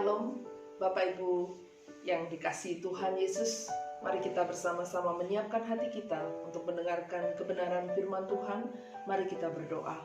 Shalom, Bapak Ibu yang dikasihi Tuhan Yesus. Mari kita bersama-sama menyiapkan hati kita untuk mendengarkan kebenaran firman Tuhan. Mari kita berdoa.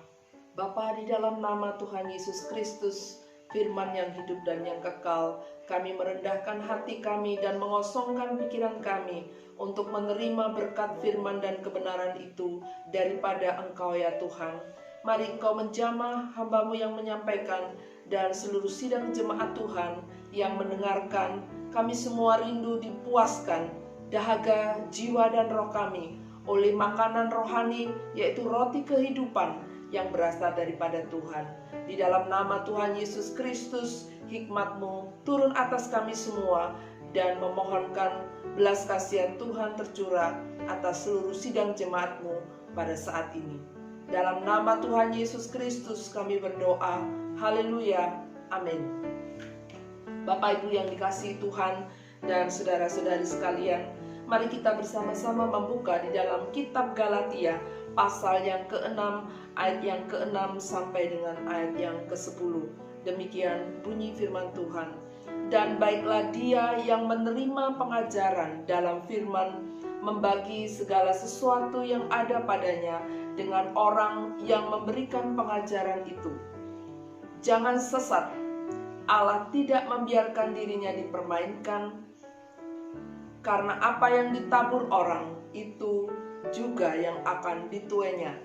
Bapa, di dalam nama Tuhan Yesus Kristus, firman yang hidup dan yang kekal, kami merendahkan hati kami dan mengosongkan pikiran kami untuk menerima berkat firman dan kebenaran itu daripada Engkau ya Tuhan. Mari Engkau menjamah hamba-Mu yang menyampaikan dan seluruh sidang jemaat Tuhan yang mendengarkan. Kami semua rindu dipuaskan dahaga, jiwa dan roh kami oleh makanan rohani, yaitu roti kehidupan yang berasal daripada Tuhan. Di dalam nama Tuhan Yesus Kristus, hikmat-Mu turun atas kami semua dan memohonkan belas kasihan Tuhan tercurah atas seluruh sidang jemaat-Mu pada saat ini. Dalam nama Tuhan Yesus Kristus kami berdoa. Haleluya. Amin. Bapak Ibu yang dikasihi Tuhan dan saudara-saudari sekalian, mari kita bersama-sama membuka di dalam kitab Galatia pasal yang ke-6 ayat yang ke-6 sampai dengan ayat yang ke-10. Demikian bunyi firman Tuhan. Dan baiklah dia yang menerima pengajaran dalam firman, membagi segala sesuatu yang ada padanya dengan orang yang memberikan pengajaran itu. Jangan sesat, Allah tidak membiarkan dirinya dipermainkan, karena apa yang ditabur orang itu juga yang akan dituainya.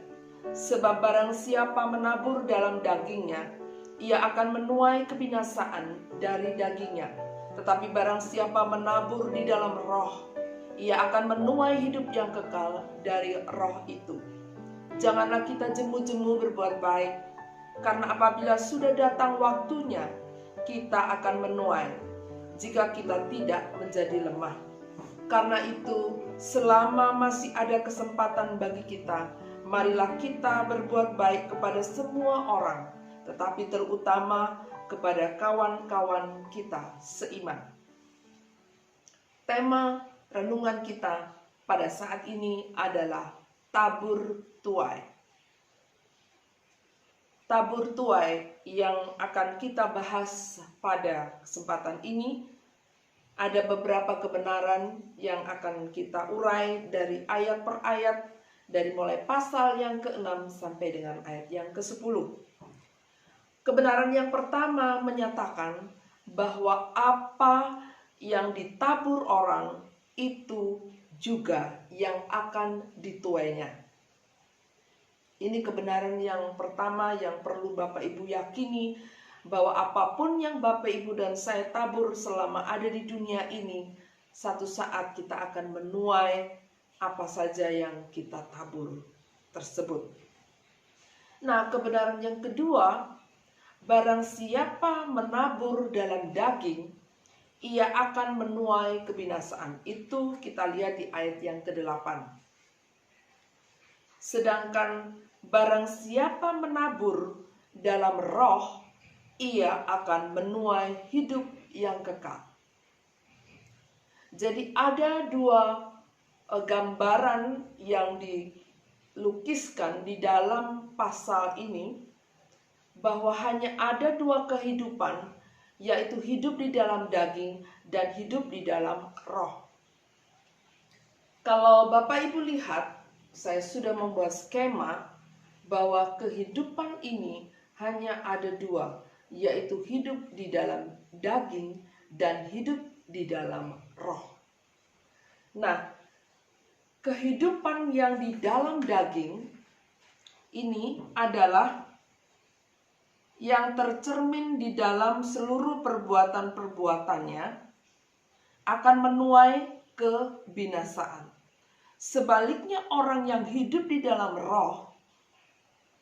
Sebab barang siapa menabur dalam dagingnya, ia akan menuai kebinasaan dari dagingnya. Tetapi barang siapa menabur di dalam roh, ia akan menuai hidup yang kekal dari roh itu. Janganlah kita jemu-jemu berbuat baik, karena apabila sudah datang waktunya, kita akan menuai jika kita tidak menjadi lemah. Karena itu, selama masih ada kesempatan bagi kita, marilah kita berbuat baik kepada semua orang, tetapi terutama kepada kawan-kawan kita seiman. Tema renungan kita pada saat ini adalah tabur tuai. Tabur tuai yang akan kita bahas pada kesempatan ini, ada beberapa kebenaran yang akan kita urai dari ayat per ayat, dari mulai pasal yang ke-6 sampai dengan ayat yang ke-10. Kebenaran yang pertama menyatakan bahwa apa yang ditabur orang itu juga yang akan dituainya. Ini kebenaran yang pertama yang perlu Bapak Ibu yakini, bahwa apapun yang Bapak Ibu dan saya tabur selama ada di dunia ini, satu saat kita akan menuai apa saja yang kita tabur tersebut. Nah, kebenaran yang kedua, barang siapa menabur dalam daging, ia akan menuai kebinasaan. Itu kita lihat di ayat yang ke-8. Sedangkan barang siapa menabur dalam roh, ia akan menuai hidup yang kekal. Jadi ada dua gambaran yang dilukiskan di dalam pasal ini, bahwa hanya ada dua kehidupan, yaitu hidup di dalam daging dan hidup di dalam roh. Kalau Bapak Ibu lihat, saya sudah membuat skema bahwa kehidupan ini hanya ada dua, yaitu hidup di dalam daging dan hidup di dalam roh. Nah, kehidupan yang di dalam daging ini adalah yang tercermin di dalam seluruh perbuatan-perbuatannya akan menuai kebinasaan. Sebaliknya, orang yang hidup di dalam roh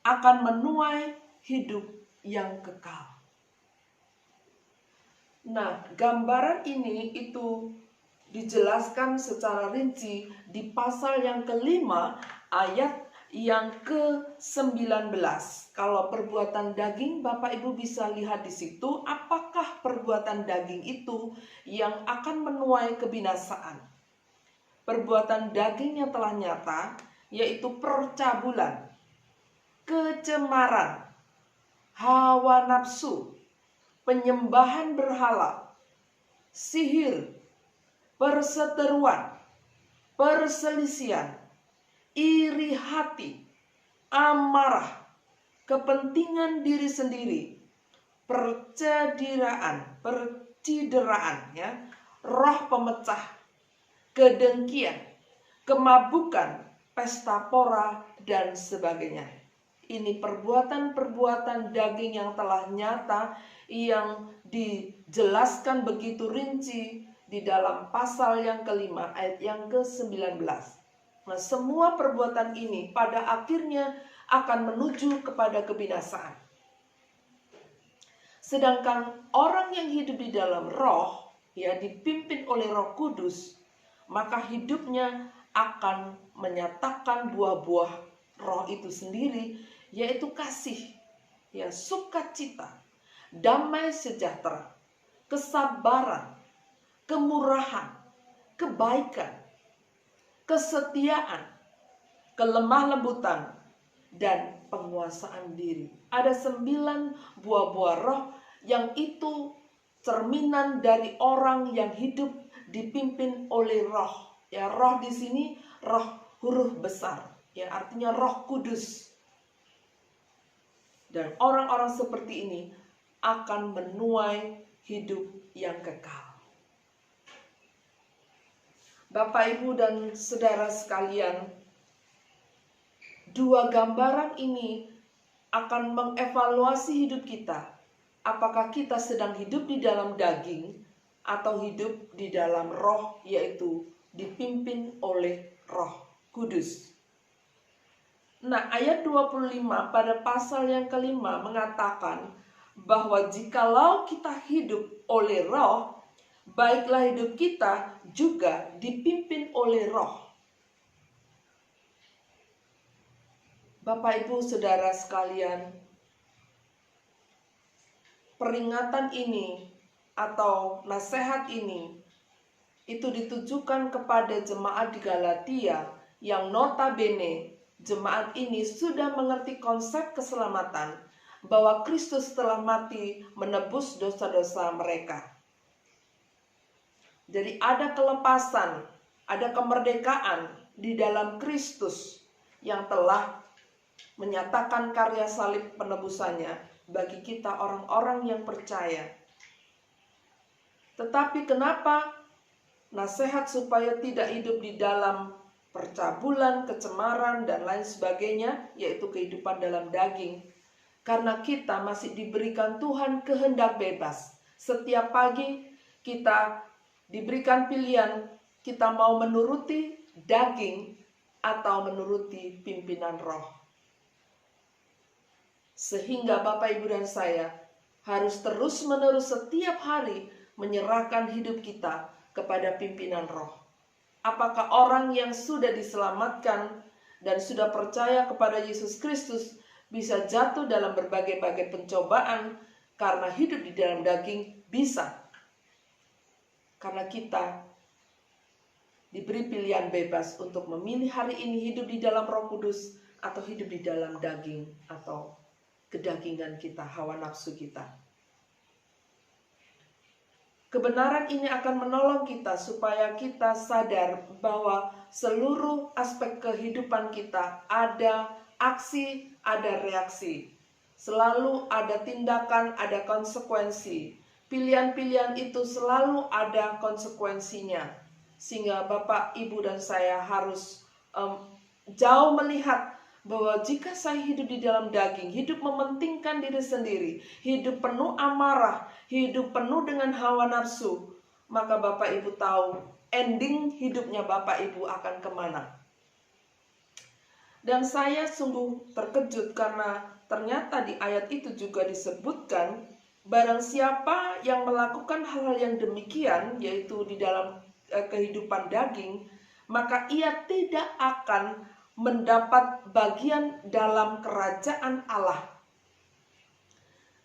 akan menuai hidup yang kekal. Nah, gambaran ini itu dijelaskan secara rinci di pasal yang ke-5 ayat yang ke-19. Kalau perbuatan daging, Bapak Ibu bisa lihat di situ, apakah perbuatan daging itu yang akan menuai kebinasaan. Perbuatan daging yang telah nyata, yaitu percabulan, kecemaran, hawa nafsu, penyembahan berhala, sihir, perseteruan, perselisihan, iri hati, amarah, kepentingan diri sendiri, percideraan, ya, roh pemecah, kedengkian, kemabukan, pesta pora, dan sebagainya. Ini perbuatan-perbuatan daging yang telah nyata, yang dijelaskan begitu rinci di dalam pasal yang kelima ayat yang ke-19. Nah, semua perbuatan ini pada akhirnya akan menuju kepada kebinasaan. Sedangkan orang yang hidup di dalam roh, ya, dipimpin oleh Roh Kudus, maka hidupnya akan menyatakan buah-buah roh itu sendiri, yaitu kasih, ya, sukacita, damai sejahtera, kesabaran, kemurahan, kebaikan, kesetiaan, kelemah lembutan, dan penguasaan diri. Ada 9 buah-buah roh yang itu cerminan dari orang yang hidup dipimpin oleh roh. Ya, roh di sini roh huruf besar, ya, artinya Roh Kudus. Dan orang-orang seperti ini akan menuai hidup yang kekal. Bapak, Ibu, dan saudara sekalian, 2 gambaran ini akan mengevaluasi hidup kita. Apakah kita sedang hidup di dalam daging atau hidup di dalam roh, yaitu dipimpin oleh Roh Kudus. Nah, ayat 25 pada pasal yang kelima mengatakan bahwa jikalau kita hidup oleh roh, baiklah hidup kita juga dipimpin oleh roh. Bapak, Ibu, saudara sekalian, peringatan ini atau nasihat ini itu ditujukan kepada jemaat di Galatia yang notabene jemaat ini sudah mengerti konsep keselamatan, bahwa Kristus telah mati menebus dosa-dosa mereka. Jadi ada kelepasan, ada kemerdekaan di dalam Kristus yang telah menyatakan karya salib penebusannya bagi kita orang-orang yang percaya. Tetapi kenapa nasihat supaya tidak hidup di dalam percabulan, kecemaran, dan lain sebagainya, yaitu kehidupan dalam daging? Karena kita masih diberikan Tuhan kehendak bebas. Setiap pagi kita diberikan pilihan, kita mau menuruti daging atau menuruti pimpinan roh. Sehingga Bapak, Ibu, dan saya harus terus-menerus setiap hari menyerahkan hidup kita kepada pimpinan roh. Apakah orang yang sudah diselamatkan dan sudah percaya kepada Yesus Kristus bisa jatuh dalam berbagai-bagai pencobaan karena hidup di dalam daging? Bisa. Karena kita diberi pilihan bebas untuk memilih hari ini hidup di dalam Roh Kudus atau hidup di dalam daging atau kedagingan kita, hawa nafsu kita. Kebenaran ini akan menolong kita supaya kita sadar bahwa seluruh aspek kehidupan kita ada aksi, ada reaksi. Selalu ada tindakan, ada konsekuensi. Pilihan-pilihan itu selalu ada konsekuensinya. Sehingga Bapak, Ibu, dan saya harus jauh melihat bahwa jika saya hidup di dalam daging, hidup mementingkan diri sendiri, hidup penuh amarah, hidup penuh dengan hawa nafsu, maka Bapak Ibu tahu ending hidupnya Bapak Ibu akan kemana. Dan saya sungguh terkejut karena ternyata di ayat itu juga disebutkan, barang siapa yang melakukan hal-hal yang demikian, yaitu di dalam kehidupan daging, maka ia tidak akan mendapat bagian dalam kerajaan Allah.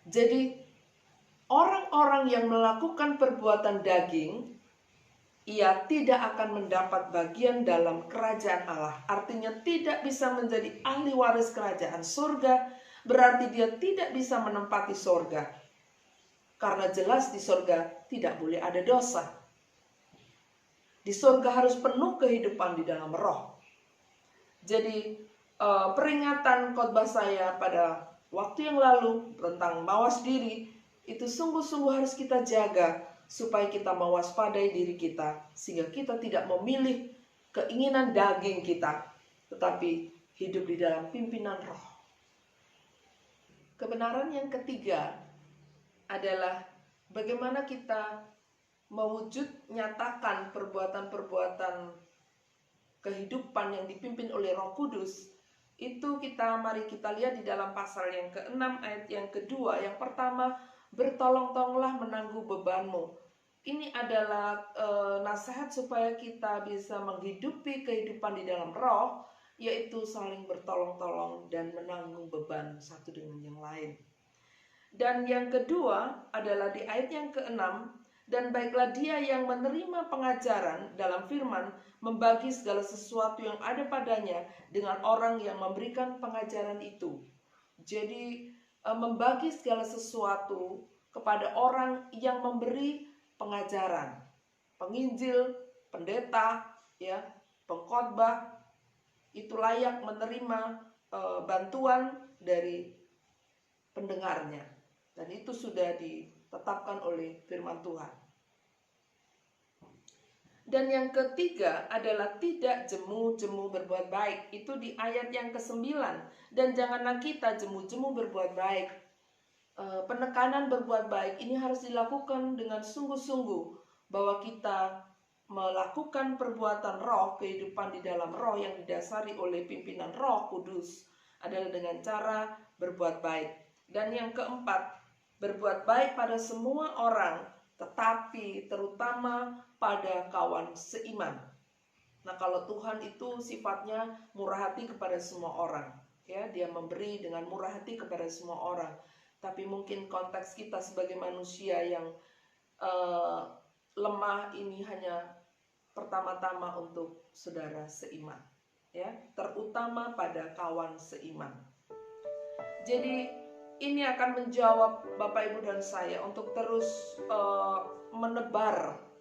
Jadi orang-orang yang melakukan perbuatan daging, ia tidak akan mendapat bagian dalam kerajaan Allah. Artinya tidak bisa menjadi ahli waris kerajaan surga, berarti dia tidak bisa menempati surga. Karena jelas di surga tidak boleh ada dosa. Di surga harus penuh kehidupan di dalam roh. Jadi peringatan khotbah saya pada waktu yang lalu tentang mawas diri itu sungguh-sungguh harus kita jaga supaya kita mewaspadai diri kita, sehingga kita tidak memilih keinginan daging kita, tetapi hidup di dalam pimpinan roh. Kebenaran yang ketiga adalah bagaimana kita mewujud nyatakan perbuatan-perbuatan kehidupan yang dipimpin oleh Roh Kudus. Itu mari kita lihat di dalam pasal yang ke-6 ayat yang kedua. Yang pertama, bertolong-tolonglah menanggung bebanmu. Ini adalah nasihat supaya kita bisa menghidupi kehidupan di dalam roh, yaitu saling bertolong-tolong dan menanggung beban satu dengan yang lain. Dan yang kedua adalah di ayat yang ke-6, dan baiklah dia yang menerima pengajaran dalam firman, membagi segala sesuatu yang ada padanya dengan orang yang memberikan pengajaran itu. Jadi membagi segala sesuatu kepada orang yang memberi pengajaran, penginjil, pendeta, ya, pengkhotbah, itu layak menerima bantuan dari pendengarnya. Dan itu sudah ditetapkan oleh firman Tuhan. Dan yang ketiga adalah tidak jemu-jemu berbuat baik. Itu di ayat yang ke-9. Dan janganlah kita jemu-jemu berbuat baik. Penekanan berbuat baik ini harus dilakukan dengan sungguh-sungguh, bahwa kita melakukan perbuatan roh, kehidupan di dalam roh yang didasari oleh pimpinan Roh Kudus adalah dengan cara berbuat baik. Dan yang keempat, berbuat baik pada semua orang, tetapi terutama pada kawan seiman. Nah, kalau Tuhan itu sifatnya murah hati kepada semua orang, ya, Dia memberi dengan murah hati kepada semua orang. Tapi mungkin konteks kita sebagai manusia yang lemah ini hanya pertama-tama untuk saudara seiman, ya, terutama pada kawan seiman. Jadi ini akan menjawab Bapak, Ibu, dan saya untuk terus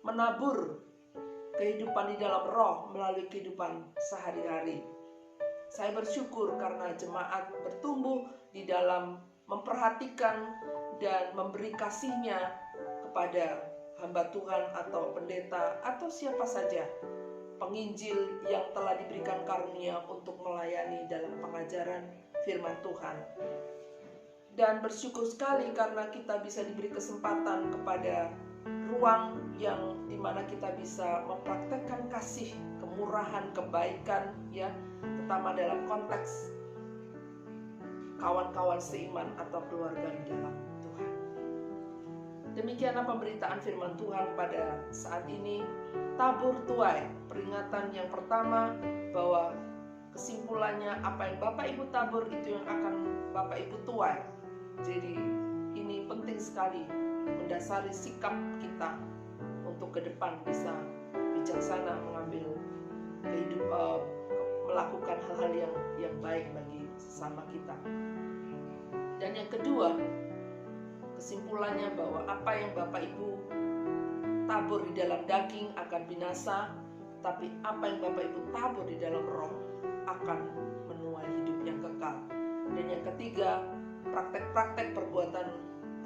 menabur kehidupan di dalam roh melalui kehidupan sehari-hari. Saya bersyukur karena jemaat bertumbuh di dalam memperhatikan dan memberi kasihnya kepada hamba Tuhan atau pendeta atau siapa saja penginjil yang telah diberikan karunia untuk melayani dalam pengajaran firman Tuhan. Dan bersyukur sekali karena kita bisa diberi kesempatan kepada ruang yang dimana kita bisa mempraktekkan kasih, kemurahan, kebaikan, ya, terutama dalam konteks kawan-kawan seiman atau keluarga di dalam Tuhan. Demikianlah pemberitaan firman Tuhan pada saat ini. Tabur tuai, peringatan yang pertama bahwa kesimpulannya apa yang Bapak Ibu tabur itu yang akan Bapak Ibu tuai. Jadi ini penting sekali mendasari sikap kita untuk ke depan bisa bijaksana mengambil melakukan hal-hal yang baik bagi sesama kita. Dan yang kedua, kesimpulannya bahwa apa yang Bapak Ibu tabur di dalam daging akan binasa, tapi apa yang Bapak Ibu tabur di dalam roh akan menuai hidup yang kekal. Dan yang ketiga, praktek-praktek perbuatan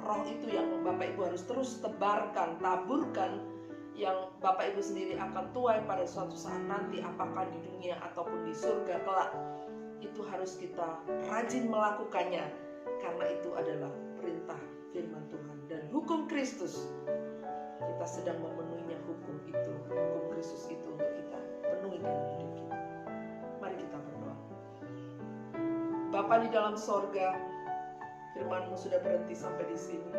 roh itu yang Bapak Ibu harus terus tebarkan, taburkan, yang Bapak Ibu sendiri akan tuai pada suatu saat nanti, apakah di dunia ataupun di surga kelak. Itu harus kita rajin melakukannya, karena itu adalah perintah firman Tuhan. Dan hukum Kristus, kita sedang memenuhinya hukum Kristus itu untuk kita penuhi dalam hidup kita. Mari kita berdoa. Bapa di dalam sorga, firman-Mu sudah berhenti sampai di sini,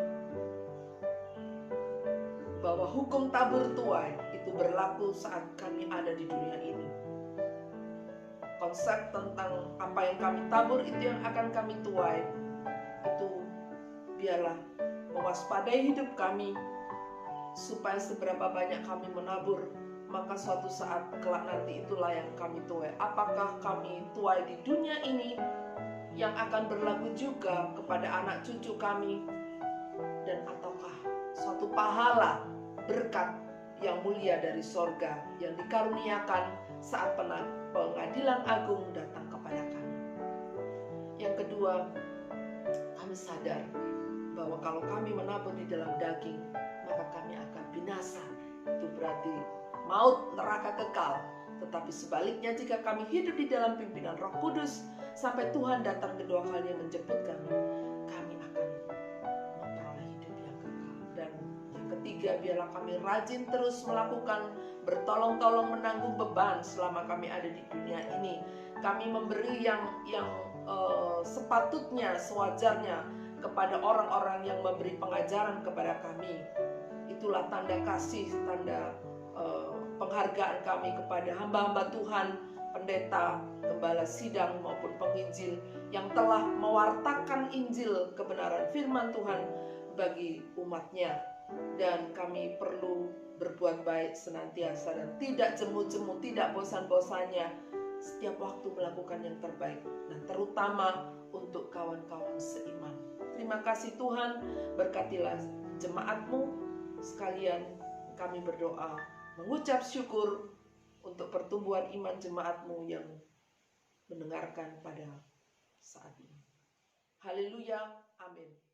bahwa hukum tabur tuai itu berlaku saat kami ada di dunia ini. Konsep tentang apa yang kami tabur itu yang akan kami tuai, itu biarlah mewaspadai hidup kami, supaya seberapa banyak kami menabur, maka suatu saat kelak nanti itulah yang kami tuai. Apakah kami tuai di dunia ini yang akan berlaku juga kepada anak cucu kami, dan ataukah suatu pahala berkat yang mulia dari sorga yang dikaruniakan saat pengadilan agung datang kepada kami. Yang kedua, kami sadar bahwa kalau kami menabur di dalam daging, maka kami akan binasa. Itu berarti maut, neraka kekal. Tetapi sebaliknya, jika kami hidup di dalam pimpinan Roh Kudus sampai Tuhan datang kedua kalinya menjemput kami akan memperoleh hidup yang kekal. Dan yang ketiga, biarlah kami rajin terus melakukan bertolong-tolong menanggung beban selama kami ada di dunia ini. Kami memberi yang sepatutnya, sewajarnya kepada orang-orang yang memberi pengajaran kepada kami. Itulah tanda kasih, tanda penghargaan kami kepada hamba-hamba Tuhan, pendeta, gembala sidang maupun penginjil yang telah mewartakan Injil kebenaran firman Tuhan bagi umatnya. Dan kami perlu berbuat baik senantiasa dan tidak jemu-jemu, tidak bosan-bosannya, setiap waktu melakukan yang terbaik, dan terutama untuk kawan-kawan seiman. Terima kasih Tuhan, berkatilah jemaat-Mu sekalian. Kami berdoa, mengucap syukur untuk pertumbuhan iman jemaat-Mu yang mendengarkan pada saat ini. Haleluya, amin.